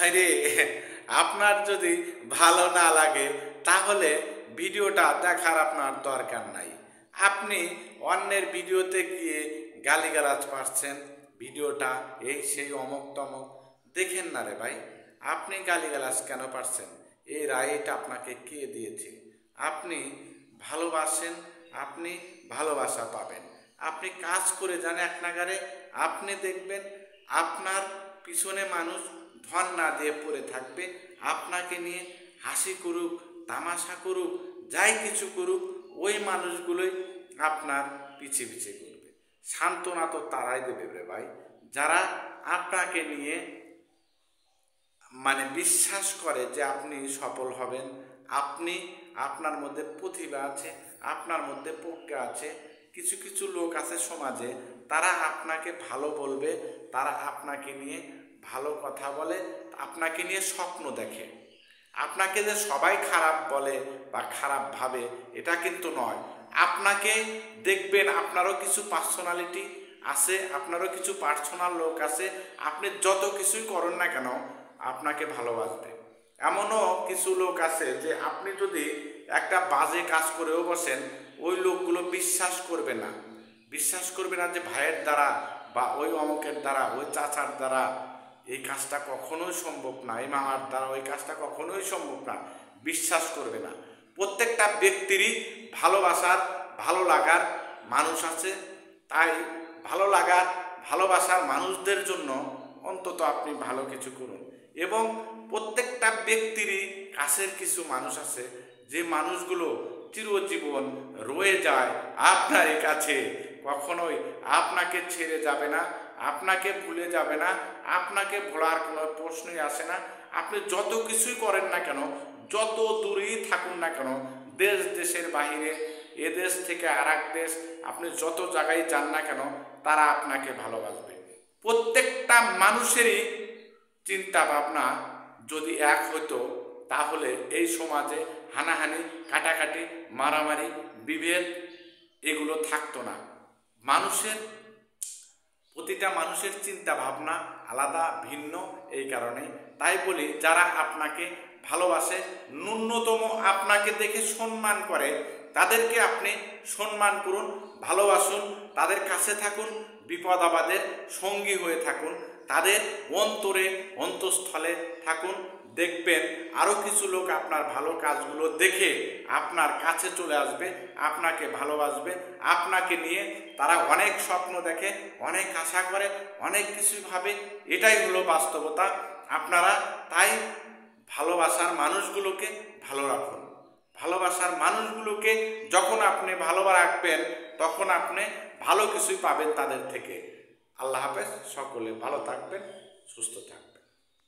আরে, আপনার যদি ভালো না লাগে তাহলে ভিডিওটা দেখার আপনার দরকার নাই। আপনি অন্যের ভিডিওতে গিয়ে গালিগালাজ পাচ্ছেন, ভিডিওটা এই সেই অমুক তমুক। দেখেন না রে ভাই, আপনি গালিগালাজ কেন পাচ্ছেন? এই রাইট আপনাকে কে দিয়েছে? আপনি ভালোবাসেন, আপনি ভালোবাসা পাবেন। আপনি কাজ করে যান এক নাগারে, আপনি দেখবেন আপনার পিছনে মানুষ ধন না দিয়ে পড়ে থাকবে। আপনাকে নিয়ে হাসি করুক, তামাশা করুক, যাই কিছু করুক, ওই মানুষগুলোই আপনার পিছে পিছে করবে। সান্ত্বনা তো তারাই দেবে রে ভাই, যারা আপনাকে নিয়ে বিশ্বাস করে যে আপনি সফল হবেন। আপনি, আপনার মধ্যে প্রতিভা আছে, আপনার মধ্যে প্রজ্ঞা আছে। কিছু কিছু লোক আছে সমাজে, তারা আপনাকে ভালো বলবে, তারা আপনাকে নিয়ে ভালো কথা বলে, আপনাকে নিয়ে স্বপ্ন দেখে। আপনাকে যে সবাই খারাপ বলে বা খারাপ ভাবে এটা কিন্তু নয়। আপনাকে দেখবেন আপনারও কিছু পার্সোনালিটি আছে, আপনারও কিছু পার্সোনাল লোক আছে। আপনি যত কিছুই করেন না কেন আপনাকে ভালোবাসবে। এমনও কিছু লোক আছে যে আপনি যদি একটা বাজে কাজ করেও বসেন, ওই লোকগুলো বিশ্বাস করবে না, বিশ্বাস করবে না যে ভাইয়ের দ্বারা বা ওই অমুকের দ্বারা, ওই চাচার দ্বারা এই কাজটা কখনোই সম্ভব না, এই মামার দ্বারা ওই কাজটা কখনোই সম্ভব না, বিশ্বাস করবে না। প্রত্যেকটা ব্যক্তিরই ভালোবাসার, ভালো লাগার মানুষ আছে। তাই ভালো লাগার, ভালোবাসার মানুষদের জন্য অন্তত আপনি ভালো কিছু করুন। এবং প্রত্যেকটা ব্যক্তিরই কাছের কিছু মানুষ আছে, যে মানুষগুলো চিরজীবন রয়ে যায় আপনার কাছে, কখনোই আপনাকে ছেড়ে যাবে না, আপনাকে ভুলে যাবে না, আপনাকে ভোলার কোনো প্রশ্নই আসে না। আপনি যত কিছুই করেন না কেন, যত দূরেই থাকুন না কেন, দেশ দেশের বাহিরে, এ দেশ থেকে আর এক দেশ, আপনি যত জায়গায় যান না কেন, তারা আপনাকে ভালোবাসবে। প্রত্যেকটা মানুষেরই চিন্তা ভাবনা যদি এক হতো, তাহলে এই সমাজে হানাহানি, কাটাকাটি, মারামারি, বিভেদ এগুলো থাকতো না। মানুষের, প্রতিটা মানুষের চিন্তা ভাবনা আলাদা, ভিন্ন। এই কারণে তাই বলি, যারা আপনাকে ভালোবাসে, ন্যূনতম আপনাকে দেখে সম্মান করে, তাদেরকে আপনি সম্মান করুন, ভালোবাসুন, তাদের কাছে থাকুন, বিপদ আপদের সঙ্গী হয়ে থাকুন, তাদের অন্তরে, অন্তঃস্থলে থাকুন। দেখবেন আরও কিছু লোক আপনার ভালো কাজগুলো দেখে আপনার কাছে চলে আসবে, আপনাকে ভালোবাসবে। আপনাকে নিয়ে তারা অনেক স্বপ্ন দেখে, অনেক আশা করে, অনেক কিছু ভাবে। এটাই হলো বাস্তবতা। আপনারা তাই ভালোবাসার মানুষগুলোকে ভালো রাখুন। ভালোবাসার মানুষগুলোকে যখন আপনি ভালো রাখবেন, তখন আপনি ভালো কিছুই পাবেন তাদের থেকে। আল্লাহ হাফেজ। সকলে ভালো থাকবেন, সুস্থ থাকবেন।